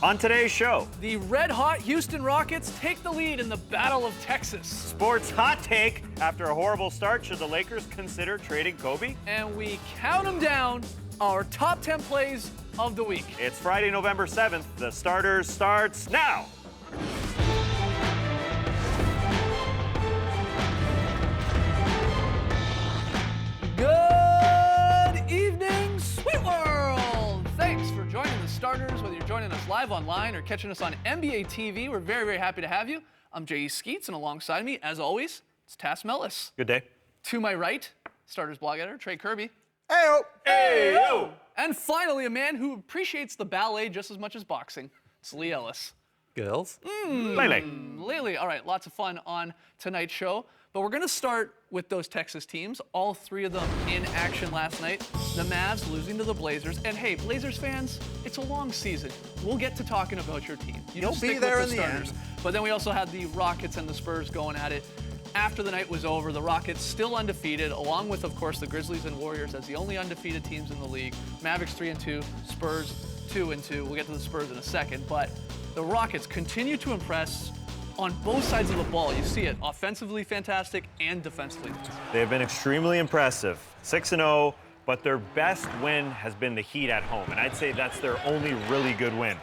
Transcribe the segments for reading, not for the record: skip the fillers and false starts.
On today's show, The red-hot Houston Rockets take the lead in the Battle of Texas. sports hot take. After a horrible start, should the Lakers consider trading Kobe? And we count them down, our top 10 plays of the week. It's Friday, November 7th. The starters starts now. Good evening, Sweet World! Thanks for joining the starters, whether you're joining us live online or catching us on NBA TV. We're very, very happy to have you. I'm J.E. Skeets, and alongside me, as always, it's Tass Mellis. Good day. To my right, starters blog editor Trey Kirby. Hey-o. Hey, yo! And finally, a man who appreciates the ballet just as much as boxing. It's Lee Ellis. Girls. Lele. Lele, all right, lots of fun on tonight's show. But we're going to start with those Texas teams. All three of them in action last night. The Mavs losing to the Blazers. And hey, Blazers fans, it's a long season. We'll get to talking about your team. You'll just be stick there with in the end. But then we also had the Rockets and the Spurs going at it. After the night was over, the Rockets still undefeated, along with, of course, the Grizzlies and Warriors as the only undefeated teams in the league. Mavericks 3-2, Spurs 2-2. We'll get to the Spurs in a second. But the Rockets continue to impress on both sides of the ball. You see it offensively fantastic and defensively. They have been extremely impressive. 6-0, but their best win has been the Heat at home. And I'd say that's their only really good win.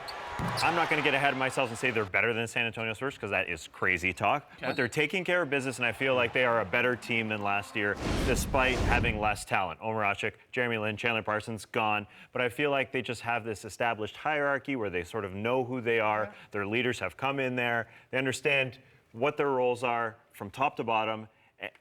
I'm not going to get ahead of myself and say they're better than San Antonio Spurs because that is crazy talk. Okay. But they're taking care of business, and I feel like they are a better team than last year despite having less talent. Omer Asik, Jeremy Lin, Chandler Parsons, gone. But I feel like they just have this established hierarchy where they sort of know who they are. Their leaders have come in there. They understand what their roles are from top to bottom.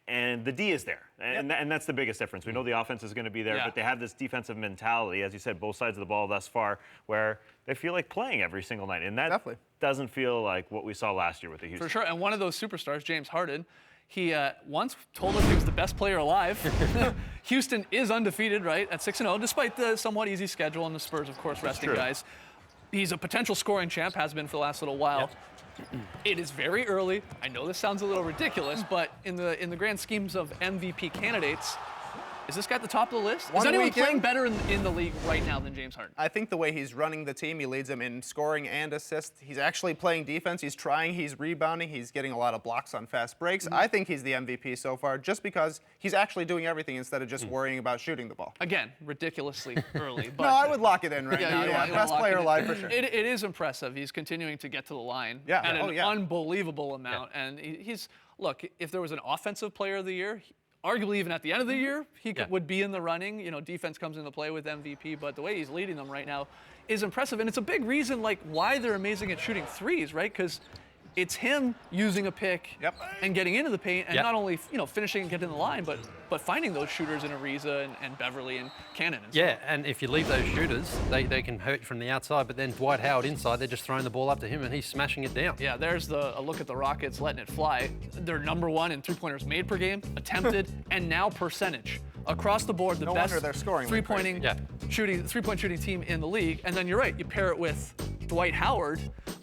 And the D is there, and that's the biggest difference. We know the offense is going to be there, but they have this defensive mentality, as you said, both sides of the ball thus far, where they feel like playing every single night. And that Definitely doesn't feel like what we saw last year with the Houston. For sure. And one of those superstars, James Harden, he once told us he was the best player alive. Houston is undefeated, right, at 6-0, despite the somewhat easy schedule and the Spurs, of course, resting true. guys. He's a potential scoring champ, has been for the last little while. It is very early. I know this sounds a little ridiculous, but in the grand schemes of MVP candidates, is this guy at the top of the list? Is One anyone weekend? playing better in the league right now than James Harden? I think the way he's running the team, he leads them in scoring and assists. He's actually playing defense. He's trying. He's rebounding. He's getting a lot of blocks on fast breaks. I think he's the MVP so far just because he's actually doing everything instead of just worrying about shooting the ball. Again, ridiculously early. But No, I would lock it in right now. you Yeah, want to best lock player it in. alive for sure. It is impressive. He's continuing to get to the line Yeah. at Oh, an yeah. unbelievable amount. And he's, look, if there was an offensive player of the year, arguably even at the end of the year, he would be in the running. You know, defense comes into play with MVP, but the way he's leading them right now is impressive. And it's a big reason, like, why they're amazing at shooting threes, right? Because it's him using a pick and getting into the paint and not only, you know, finishing and getting in the line, but finding those shooters in Ariza and Beverly and Cannon. And Yeah, and if you leave those shooters, they can hurt you from the outside, but then Dwight Howard inside, they're just throwing the ball up to him and he's smashing it down. Yeah, there's a look at the Rockets letting it fly. They're number one in three-pointers made per game, attempted, and now percentage. Across the board, the No best wonder they're scoring like three-point shooting team in the league. And then you're right, you pair it with Dwight Howard.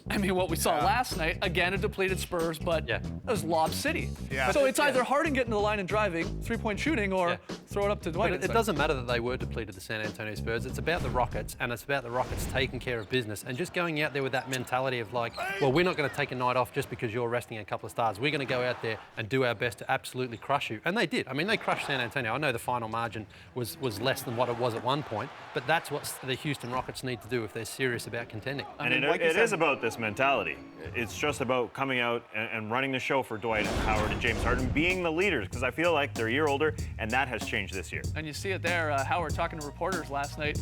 I mean, what we saw last night, again, a depleted Spurs, but it was Lob City. Yeah. So it's either Harden getting to the line and driving, three-point shooting, or throw it up to Dwight. But it doesn't matter that they were depleted, the San Antonio Spurs. It's about the Rockets, and it's about the Rockets taking care of business and just going out there with that mentality of like, well, we're not going to take a night off just because you're resting a couple of stars. We're going to go out there and do our best to absolutely crush you. And they did. I mean, they crushed San Antonio. I know the final margin was less than what it was at one point, but that's what the Houston Rockets need to do if they're serious about contending. And it is about this mentality. It's just about coming out and running the show for Dwight Howard and James Harden, being the leaders, because I feel like they're a year older, and that has changed this year. And you see it there, Howard talking to reporters last night.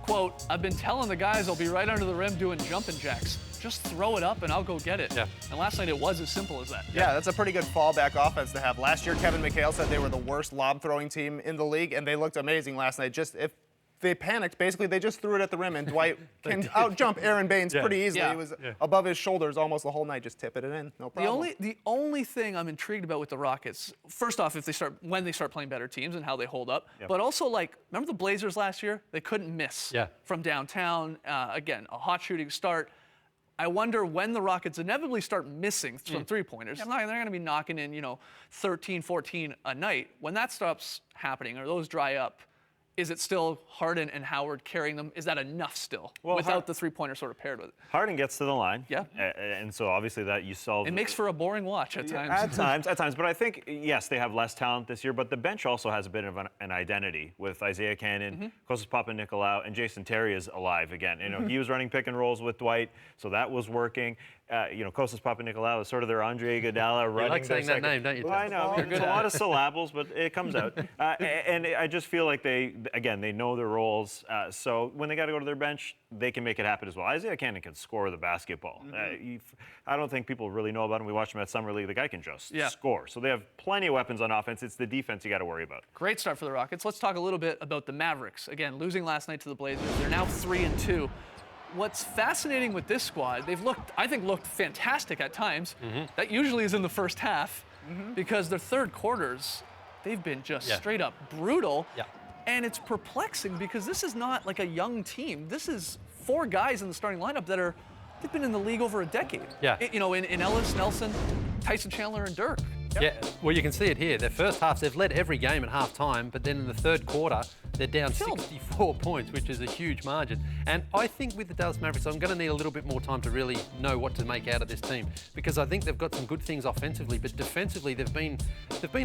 Quote, I've been telling the guys I'll be right under the rim doing jumping jacks. Just throw it up and I'll go get it. Yeah. And last night it was as simple as that. Yeah, that's a pretty good fallback offense to have. Last year, Kevin McHale said they were the worst lob throwing team in the league, and they looked amazing last night. Just if they panicked, basically they just threw it at the rim, and Dwight can out-jump Aaron Baines pretty easily. Yeah. He was above his shoulders almost the whole night, just tipping it in, no problem. The only thing I'm intrigued about with the Rockets, first off, when they start playing better teams and how they hold up, but also, like, remember the Blazers last year? They couldn't miss from downtown. Again, a hot shooting start. I wonder when the Rockets inevitably start missing some three-pointers. They're going to be knocking in, 13, 14 a night. When that stops happening or those dry up, is it still Harden and Howard carrying them? Is that enough still without the three-pointer sort of paired with it? Harden gets to the line. Yeah. And so obviously that you solve. It makes for a boring watch at times. At times. But I think, yes, they have less talent this year, but the bench also has a bit of an identity with Isaiah Cannon, Kostas Papanikolaou, and Jason Terry is alive again. You know, he was running pick and rolls with Dwight, so that was working. You know, Kostas Papanikolaou is sort of their Andre Iguodala running. You like saying their that name, don't you? Well, I know. It's a lot of syllables, but it comes out. And I just feel like they know their roles. So when they got to go to their bench, they can make it happen as well. Isaiah Cannon can score the basketball. I don't think people really know about him. We watched him at Summer League. The guy can just score. So they have plenty of weapons on offense. It's the defense you got to worry about. Great start for the Rockets. Let's talk a little bit about the Mavericks. Again, losing last night to the Blazers. They're now 3-2. What's fascinating with this squad, they've looked fantastic at times. That usually is in the first half because their third quarters, they've been just straight up brutal. Yeah. And it's perplexing because this is not like a young team. This is 4 guys in the starting lineup they've been in the league over a decade. Yeah. You know, in Ellis, Nelson, Tyson Chandler, and Dirk. Yeah, well, you can see it here. Their first half, they've led every game at half time, but then in the third quarter, they're down 64 points, which is a huge margin. And I think with the Dallas Mavericks, I'm going to need a little bit more time to really know what to make out of this team, because I think they've got some good things offensively, but defensively, they've been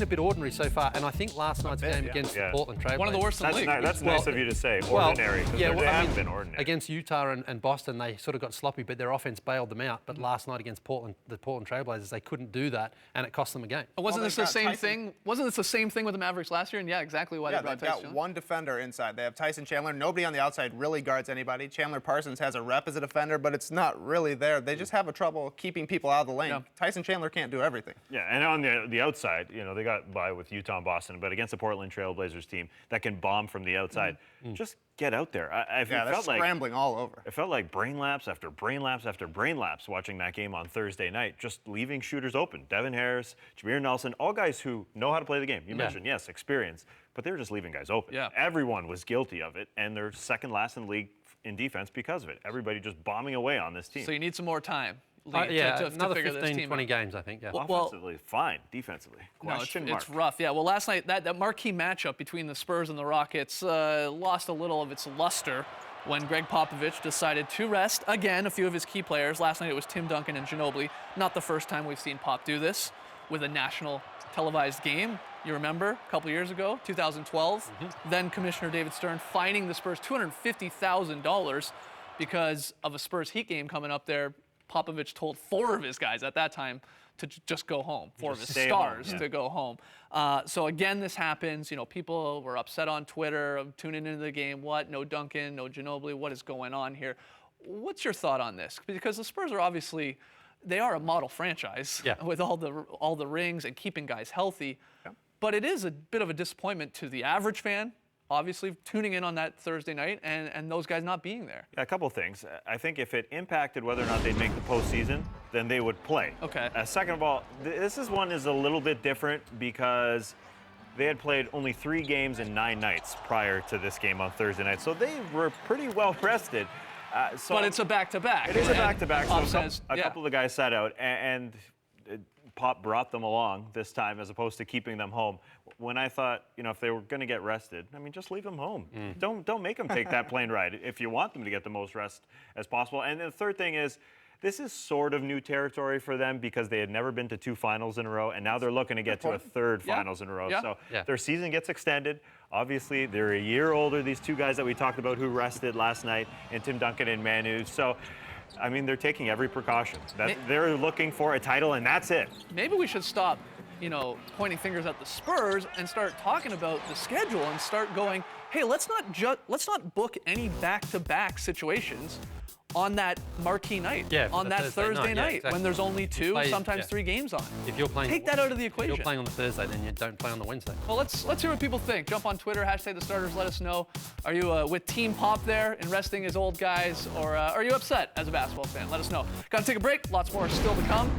a bit ordinary so far. And I think last night's game against the Portland Trailblazers, one of the worst in the league. That's nice of you to say, ordinary, because they have been ordinary. Against Utah and Boston, they sort of got sloppy, but their offense bailed them out. But last night against the Portland Trailblazers, they couldn't do that, and it cost them a game. Wasn't this the same thing? Wasn't this the same thing with the Mavericks last year? And exactly why they brought they've Tyson got Chandler. one defender inside. They have Tyson Chandler. Nobody on the outside really guards anybody. Chandler Parsons has a rep as a defender, but it's not really there. They just have a trouble keeping people out of the lane. Yeah. Tyson Chandler can't do everything. Yeah, and on the outside, you know, they got by with Utah and Boston, but against the Portland Trailblazers team that can bomb from the outside, just get out there. They're scrambling all over. It felt like brain lapse after brain lapse after brain lapse watching that game on Thursday night, just leaving shooters open. Devin Harris, Jameer Nelson, all guys who know how to play the game. You mentioned, yes, experience, but they were just leaving guys open. Yeah. Everyone was guilty of it, and they're second last in the league in defense because of it. Everybody just bombing away on this team. So you need some more time. Another to figure 15, this team 20 out. games, I think. Yeah. Offensively, fine. Defensively, question mark. It's rough. Yeah. Well, last night that marquee matchup between the Spurs and the Rockets lost a little of its luster when Greg Popovich decided to rest again a few of his key players. Last night it was Tim Duncan and Ginobili. Not the first time we've seen Pop do this with a national televised game. You remember a couple years ago, 2012. Then Commissioner David Stern fining the Spurs $250,000 because of a Spurs Heat game coming up there. Popovich told 4 of his guys at that time to just go home, 4 of his stars to go home. So again, this happens. You know, people were upset on Twitter, tuning into the game. What? No Duncan, no Ginobili. What is going on here? What's your thought on this? Because the Spurs are obviously, they are a model franchise with all the rings and keeping guys healthy. Yeah. But it is a bit of a disappointment to the average fan, obviously tuning in on that Thursday night and those guys not being there. A couple things. I think if it impacted whether or not they'd make the postseason, then they would play. Okay. Second of all, this is a little bit different because they had played only 3 games in 9 nights prior to this game on Thursday night, so they were pretty well rested. But it's a back-to-back. It is a back-to-back. So a yeah. couple of the guys sat out, and Pop brought them along this time as opposed to keeping them home. When I thought, you know, if they were going to get rested, I mean, just leave them home. Don't make them take that plane ride if you want them to get the most rest as possible. And the third thing is, this is sort of new territory for them because they had never been to 2 finals in a row, and now they're looking to get to a 3rd finals in a row. Yeah. So their season gets extended. Obviously, they're a year older, these 2 guys that we talked about who rested last night, and Tim Duncan and Manu. So, I mean, they're taking every precaution. They're looking for a title, and that's it. Maybe we should stop, you know, pointing fingers at the Spurs and start talking about the schedule and start going, hey, let's not book any back-to-back situations on that marquee night, on that Thursday night exactly. when there's only 2, sometimes 3 games on. If you're playing, take that out of the equation. If you're playing on the Thursday, then you don't play on the Wednesday. Well, let's hear what people think. Jump on Twitter, #TheStarters. Let us know. Are you with Team Pop there and resting his old guys, or are you upset as a basketball fan? Let us know. Got to take a break. Lots more still to come.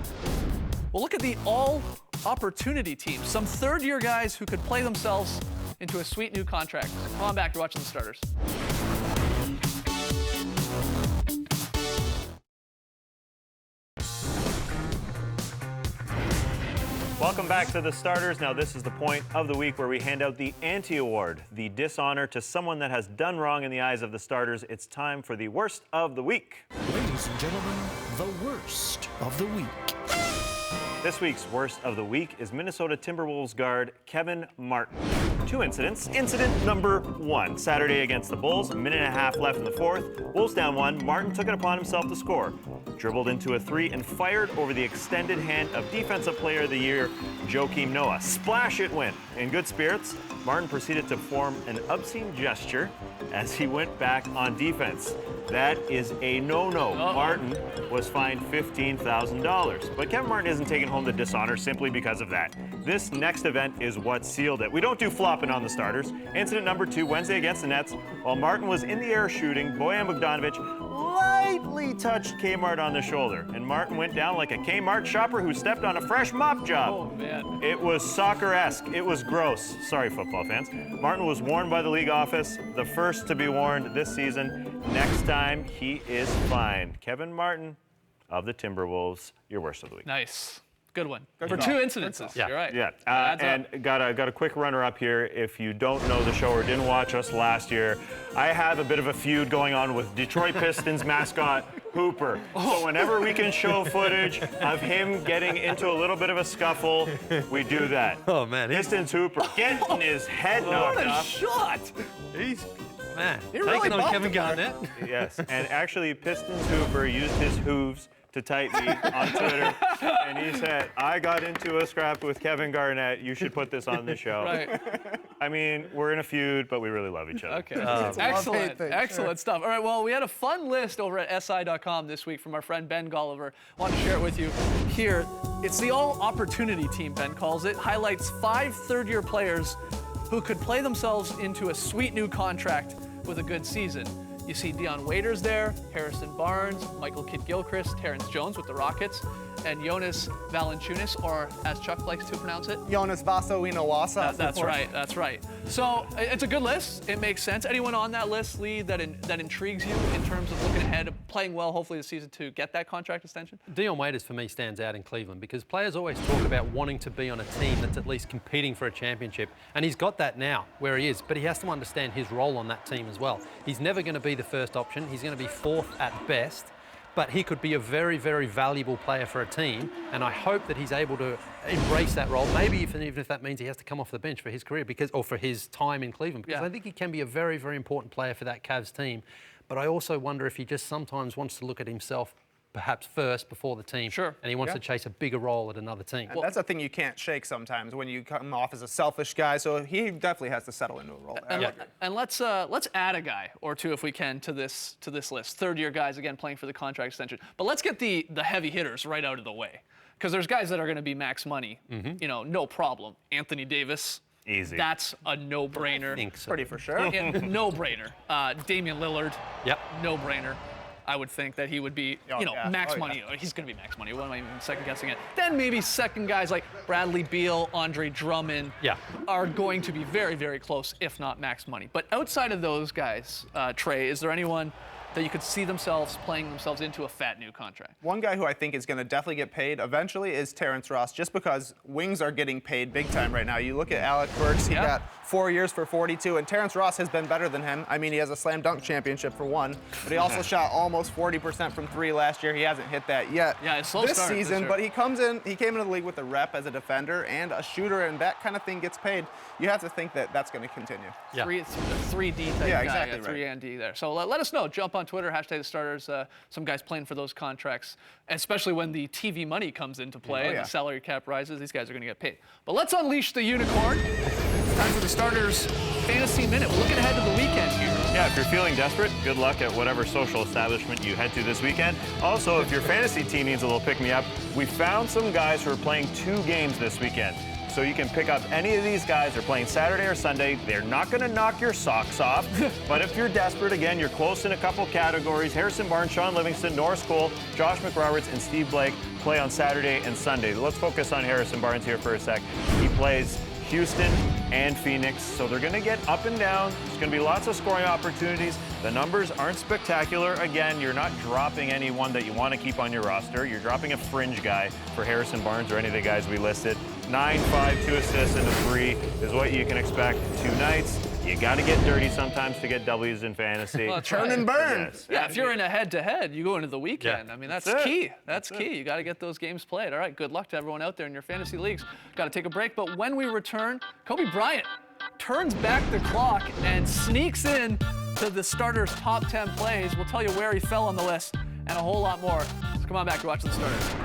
We'll look at the all-opportunity team. Some third-year guys who could play themselves into a sweet new contract. Come on back. You're watching The Starters. Welcome back to the starters. Now, this is the point of the week where we hand out the anti-award, the dishonor to someone that has done wrong in the eyes of the starters. It's time for the worst of the week. Ladies and gentlemen, the worst of the week. This week's worst of the week is Minnesota Timberwolves guard Kevin Martin. 2 incidents. Incident number 1, Saturday against the Bulls, a minute and a half left in the fourth. Wolves down 1. Martin took it upon himself to score. Dribbled into a 3 and fired over the extended hand of Defensive Player of the Year, Joakim Noah. Splash it went. In good spirits, Martin proceeded to form an obscene gesture as he went back on defense. That is a no-no. Martin was fined $15,000. But Kevin Martin isn't taking home the dishonor simply because of that. This next event is what sealed it. We don't do flopping on the starters. Incident number 2, Wednesday against the Nets. While Martin was in the air shooting, Bojan Bogdanovic lightly touched Kmart on the shoulder. And Martin went down like a Kmart shopper who stepped on a fresh mop job. Oh, man. It was soccer-esque. It was gross. Sorry, football fans. Martin was warned by the league office, the first to be warned this season. Next time, he is fined. Kevin Martin of the Timberwolves, your worst of the week. Nice. Good one. For call. 2 incidences. Yeah. You're right. Yeah, Adds up. and got a quick runner-up here. If you don't know the show or didn't watch us last year, I have a bit of a feud going on with Detroit Pistons mascot Hooper. So whenever we can show footage of him getting into a little bit of a scuffle, we do that. Oh, man. Pistons Hooper getting his head knocked What a off. shot! He's, man, He taking really on bumped Kevin him there. Garnett. Yes, and actually Pistons Hooper used his hooves to type me on Twitter, and he said, I got into a scrap with Kevin Garnett. You should put this on the show. Right. I mean, we're in a feud, but we really love each other. Okay. love-hate Excellent. thing, Excellent stuff. All right, well, we had a fun list over at SI.com this week from our friend Ben Golliver. I want to share it with you here. It's the All Opportunity Team, Ben calls it. Highlights 5 third-year players who could play themselves into a sweet new contract with a good season. You see Dion Waiters there, Harrison Barnes, Michael Kidd-Gilchrist, Terrence Jones with the Rockets, and Jonas Valanciunas, or as Chuck likes to pronounce it. Jonas Vaso-Inawasa. That's right. That's right. So it's a good list. It makes sense. Anyone on that list, Lee, that intrigues you in terms of looking ahead, playing well, hopefully this season to get that contract extension? Dion Waiters, for me, stands out in Cleveland because players always talk about wanting to be on a team that's at least competing for a championship. And he's got that now, where he is. But he has to understand his role on that team as well. He's never going to be the first option. He's going to be 4th at best. But he could be a very, very valuable player for a team, and I hope that he's able to embrace that role, maybe even if that means he has to come off the bench for his career or for his time in Cleveland, because I think he can be a very, very important player for that Cavs team. But I also wonder if he just sometimes wants to look at himself perhaps first before the team. Sure. And he wants to chase a bigger role at another team. And that's a thing you can't shake sometimes when you come off as a selfish guy. So he definitely has to settle into a role. And let's add a guy or two if we can to this list. Third-year guys again playing for the contract extension. But let's get the heavy hitters right out of the way, because there's guys that are going to be max money. You know, no problem. Anthony Davis. Easy. That's a no-brainer. I think so. Pretty for sure. No-brainer. Damian Lillard. Yep. No-brainer. I would think that he would be, Oh, yeah. max Oh, yeah. money. He's going to be max money. What am I even second guessing it? Then maybe second guys like Bradley Beal, Andre Drummond are going to be very, very close, if not max money. But outside of those guys, Trey, is there anyone that you could see themselves playing themselves into a fat new contract? One guy who I think is going to definitely get paid eventually is Terrence Ross, just because wings are getting paid big time right now. You look at Alec Burks, he got 4 years for 42, and Terrence Ross has been better than him. I mean, he has a slam dunk championship for one, but he also shot almost 40% from 3 last year. He hasn't hit that yet Yeah, it's slow this start, for season, sure. but he came into the league with a rep as a defender and a shooter, and that kind of thing gets paid. You have to think that that's going to continue. Yeah. 3D type Yeah, guy, exactly 3 right. and D there. So let us know. Jump on Twitter, hashtag the starters. Some guys playing for those contracts, especially when the TV money comes into play and yeah. the salary cap rises. These guys are going to get paid. But let's unleash the unicorn. Time for the starters fantasy minute. We're looking ahead to the weekend here. Yeah, if you're feeling desperate, good luck at whatever social establishment you head to this weekend. Also, if your fantasy team needs a little pick-me-up, we found some guys who are playing 2 games this weekend. So you can pick up any of these guys. They're playing Saturday or Sunday. They're not going to knock your socks off. But if you're desperate, again, you're close in a couple categories. Harrison Barnes, Sean Livingston, Norris Cole, Josh McRoberts, and Steve Blake play on Saturday and Sunday. Let's focus on Harrison Barnes here for a sec. He plays Houston and Phoenix. So they're going to get up and down. There's going to be lots of scoring opportunities. The numbers aren't spectacular. Again, you're not dropping anyone that you want to keep on your roster. You're dropping a fringe guy for Harrison Barnes or any of the guys we listed. 9, 5, 2 assists, and a 3 is what you can expect. 2 nights. You got to get dirty sometimes to get W's in fantasy. Well, Turn and burn. Yes. Yeah, if you're in a head-to-head, you go into the weekend. Yeah. I mean, that's That's it. key. That's key. You got to get those games played. All right, good luck to everyone out there in your fantasy leagues. Got to take a break, but when we return, Kobe Bryant turns back the clock and sneaks in to the starters' top 10 plays. We'll tell you where he fell on the list and a whole lot more. So come on back, you're watching the starters.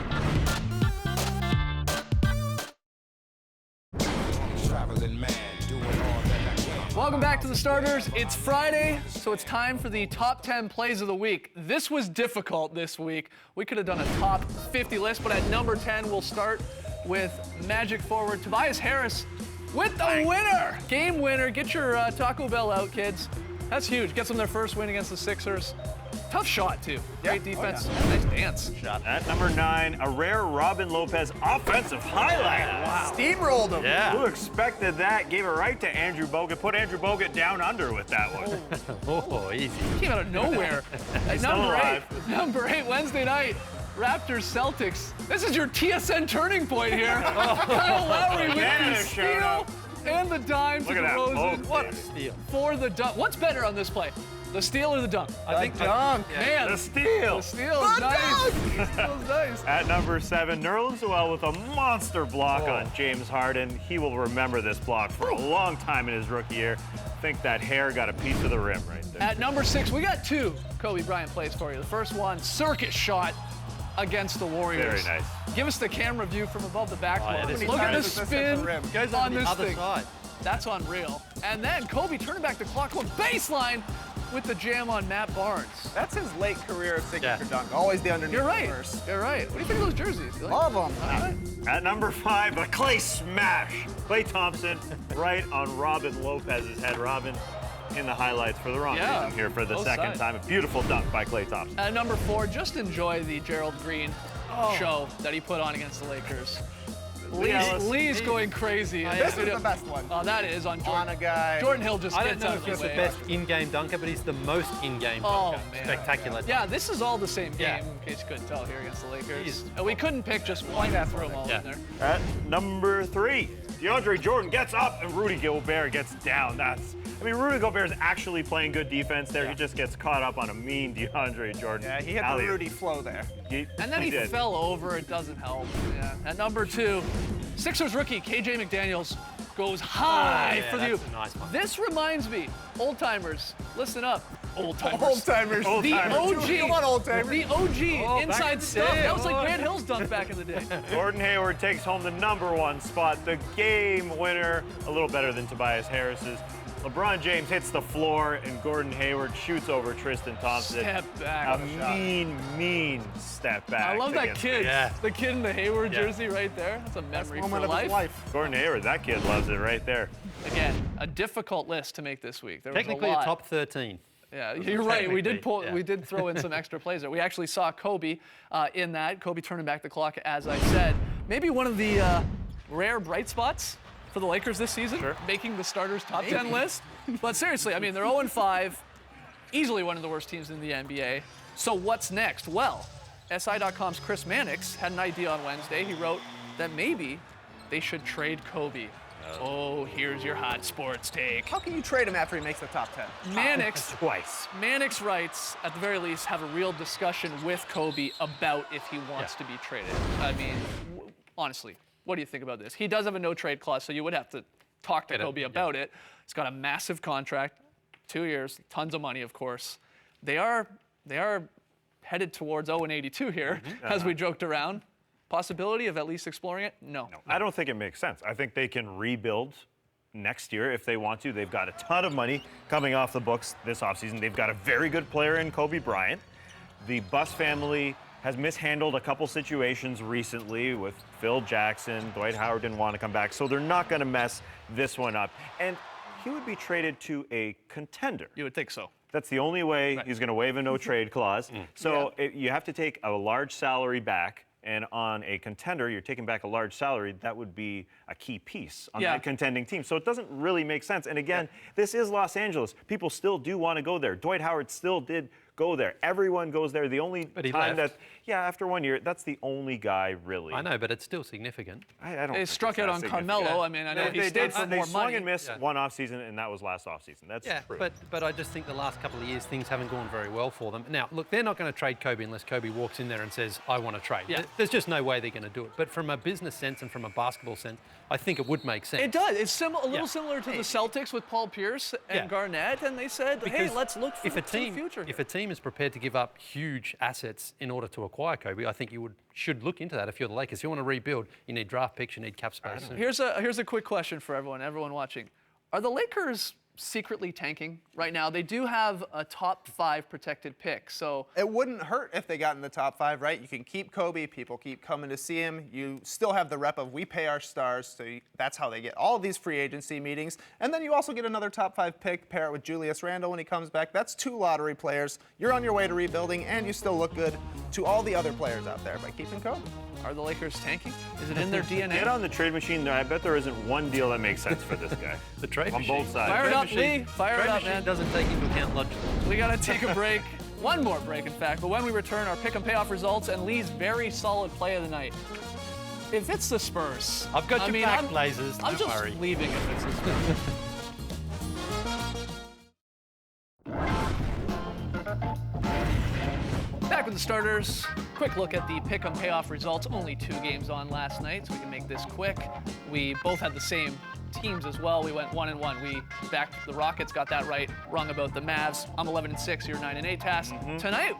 Traveling man, doing all that I can. Welcome back to the starters. It's Friday, so it's time for the top 10 plays of the week. This was difficult this week. We could have done a top 50 list, but at number 10, we'll start with Magic forward Tobias Harris with the winner. Game winner. Get your Taco Bell out, kids. That's huge. Gets them their first win against the Sixers. Tough shot, too. Great defense. Nice dance. At number 9, a rare Robin Lopez offensive highlight. Wow. Steamrolled him. Who expected that? Gave it right to Andrew Bogut. Put Andrew Bogut down under with that one. Oh, easy. Came out of nowhere. At still alive. Number 8, Wednesday night. Raptors Celtics. This is your TSN turning point here. Kyle Lowry with Again, the it showed steal up. and the dime Look to at that DeRozan. poke What there. Steal. for the dunk? What's better on this play? The steal or the dunk? I think Dunk. Man, The steal. the steal is nice. The steal is nice. At number 7, Nerlens Noel with a monster block Oh. on James Harden. He will remember this block for a long time in his rookie year. I think that hair got a piece of the rim right there. At number 6, we got 2 Kobe Bryant plays for you. The first one, circus shot against the Warriors. Very nice. Give us the camera view from above the backboard. yeah, this is Look at the nice. This hit the spin rim. Goes on on the this other thing. side. That's unreal. And then Kobe turning back the clock, going baseline with the jam on Matt Barnes. That's his late career signature Yeah. dunk. Always the underneath You're right. reverse. You're right. What do you think of those jerseys? You like Love them. them? All right. At number 5, a Klay smash. Klay Thompson right on Robin Lopez's head. Robin in the highlights for the wrong Yeah, reason here for the both second sides. time. A beautiful dunk by Klay Thompson. At number 4, just enjoy the Gerald Green show that he put on against the Lakers. Ellis. Lee's going crazy. This is the best one. Oh, that is on Jordan. On a guy. Jordan Hill just I don't gets know out if of he's the the way. best in-game dunker, but he's the most in-game Oh, dunker. man. Spectacular. Yeah, this is all the same game, Yeah. in case you couldn't tell here against the Lakers. Jeez. And we couldn't pick just one that threw them all Yeah. in there. At number 3, DeAndre Jordan gets up and Rudy Gobert gets down. Rudy Gobert is actually playing good defense there. He just gets caught up on a mean DeAndre Jordan. Yeah, he hit the alley-oop. Rudy flow there. And then he did. fell over. It doesn't help. Yeah. At number 2, Sixers rookie KJ McDaniels goes high yeah, for the. that's a nice one. This reminds me, old timers, listen up, old timers. Old timers. Old The timers. OG, Come on, old timers. the OG Oh, back in inside the stuff. day, That was like boy. Grant Hill's dunk back in the day. Gordon Hayward takes home the number 1 spot, the game winner, a little better than Tobias Harris's. LeBron James hits the floor and Gordon Hayward shoots over Tristan Thompson. Step back. A mean step back. I love that against- kid. Yeah. The kid in the Hayward Yeah. jersey right there. That's a memory for Moment of life. his life. Gordon Hayward, that kid loves it right there. Again, a difficult list to make this week. There Technically was a a lot. top 13. Yeah, you're right. We did Technically, yeah. we did throw in some extra plays there. We actually saw Kobe in that. Kobe turning back the clock, as I said. Maybe one of the rare bright spots for the Lakers this season, making the starters top 10 list. But seriously, they're 0-5, easily one of the worst teams in the NBA. So what's next? Well, SI.com's Chris Mannix had an idea on Wednesday. He wrote that maybe they should trade Kobe. Oh, here's your hot sports take. How can you trade him after he makes the top 10? Mannix Twice. Mannix writes, at the very least, have a real discussion with Kobe about if he wants to be traded. Honestly, what do you think about this? He does have a no-trade clause, so you would have to talk to Kobe about it. He's got a massive contract, 2 years, tons of money, of course. They are headed towards 0-82 here, as we joked around. Possibility of at least exploring it? No. I don't think it makes sense. I think they can rebuild next year if they want to. They've got a ton of money coming off the books this offseason. They've got a very good player in Kobe Bryant. The Buss family has mishandled a couple situations recently with Phil Jackson. Dwight Howard didn't want to come back, so they're not going to mess this one up. And he would be traded to a contender. You would think so. That's the only way he's going to waive a no-trade clause. So you have to take a large salary back And on a contender, you're taking back a large salary. That would be a key piece on Yeah. that contending team. So it doesn't really make sense. And again, this is Los Angeles. People still do want to go there. Dwight Howard still did go there. Everyone goes there. The only But he time left. after 1 year, that's the only guy really. I know, but it's still significant. I don't They think struck it's out that on significant. Carmelo. I mean, I know he stayed for they more swung money. and missed Yeah. one offseason, and that was last offseason. That's Yeah, true. but I just think the last couple of years things haven't gone very well for them. Now, look, they're not going to trade Kobe unless Kobe walks in there and says, I want to trade. Yeah. There's just no way they're going to do it. But from a business sense and from a basketball sense, I think it would make sense. It does. It's a little Yeah. similar to the Celtics with Paul Pierce and Yeah. Garnett, and they said, hey, Because let's look for if a to the team, future. If a team is prepared to give up huge assets in order to acquire Kobe, I think you should look into that if you're the Lakers. If you want to rebuild, you need draft picks, you need cap space. Here's a quick question for everyone watching. Are the Lakers secretly tanking right now? They do have a top 5 protected pick, so It wouldn't hurt if they got in the top 5, right? You can keep Kobe. People keep coming to see him. You still have the rep of we pay our stars, so that's how they get all of these free agency meetings. And then you also get another top 5 pick, pair it with Julius Randle when he comes back. That's 2 lottery players. You're on your way to rebuilding, and you still look good to all the other players out there by keeping Kobe. are the Lakers tanking? Is it in their DNA? Get on the trade machine. I bet there isn't one deal that makes sense for this guy. The trade on machine. both sides. Fire it Trade up, machine- Lee. Fire trade it up, machine man. doesn't take into account logic. We got to take a break. One more break, in fact. But when we return, our pick and payoff results and Lee's very solid play of the night. If it's the Spurs, I've got I your mean, back, I'm- Blazers. I'm Don't just worry. leaving if it's the Spurs. Back with the starters. Quick look at the pick and payoff results. Only 2 games on last night, so we can make this quick. We both had the same teams as well. We went 1-1. We backed the Rockets, got that right. Wrong about the Mavs. I'm 11-6. You're 9-8. Tass. Tonight,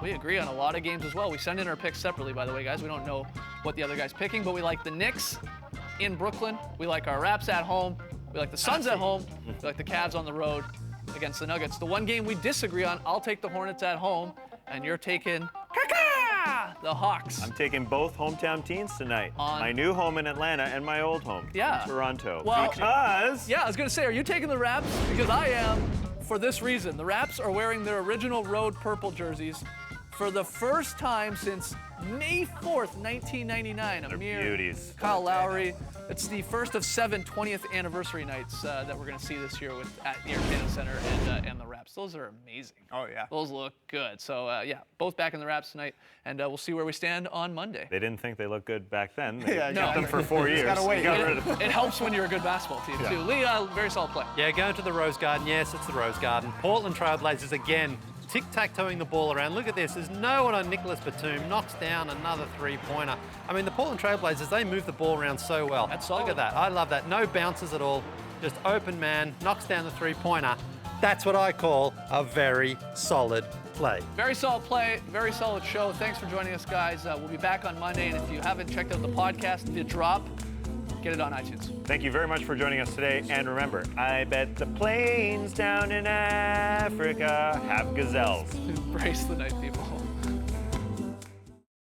we agree on a lot of games as well. We send in our picks separately, by the way, guys. We don't know what the other guy's picking, but we like the Knicks in Brooklyn. We like our Raps at home. We like the Suns at home. We like the Cavs on the road against the Nuggets. The one game we disagree on, I'll take the Hornets at home, and you're taking the Hawks. I'm taking both hometown teams tonight. On- My new home in Atlanta and my old home Yeah. in Toronto. Well- Because Yeah, I was gonna say, are you taking the Raps? Because I am, for this reason. The Raps are wearing their original road purple jerseys for the first time since May 4th, 1999. They're Amir, beauties. Kyle Lowry. It's the first of 7 20th anniversary nights that we're gonna see this year at the Entertainment Center and the Raps. Those are amazing. Oh, yeah. Those look good. So yeah, both back in the Raps tonight, and we'll see where we stand on Monday. they didn't think they looked good back then. They Yeah, kept no. them for 4 years. gotta wait. You got rid of them. It helps when you're a good basketball team too. Lee, very solid play. Yeah, going to the Rose Garden. Yes, it's the Rose Garden. Portland Trailblazers again, tic-tac-toeing the ball around. Look at this. There's no one on Nicholas Batum. Knocks down another three-pointer. I mean, the Portland Trailblazers, they move the ball around so well. That's Look solid. at that. I love that. No bounces at all. Just open man, knocks down the three-pointer. That's what I call a very solid play. Very solid play, very solid show. Thanks for joining us, guys. We'll be back on Monday, and if you haven't checked out the podcast, The Drop, get it on iTunes. Thank you very much for joining us today. And remember, I bet the plains down in Africa have gazelles. Embrace the night, people.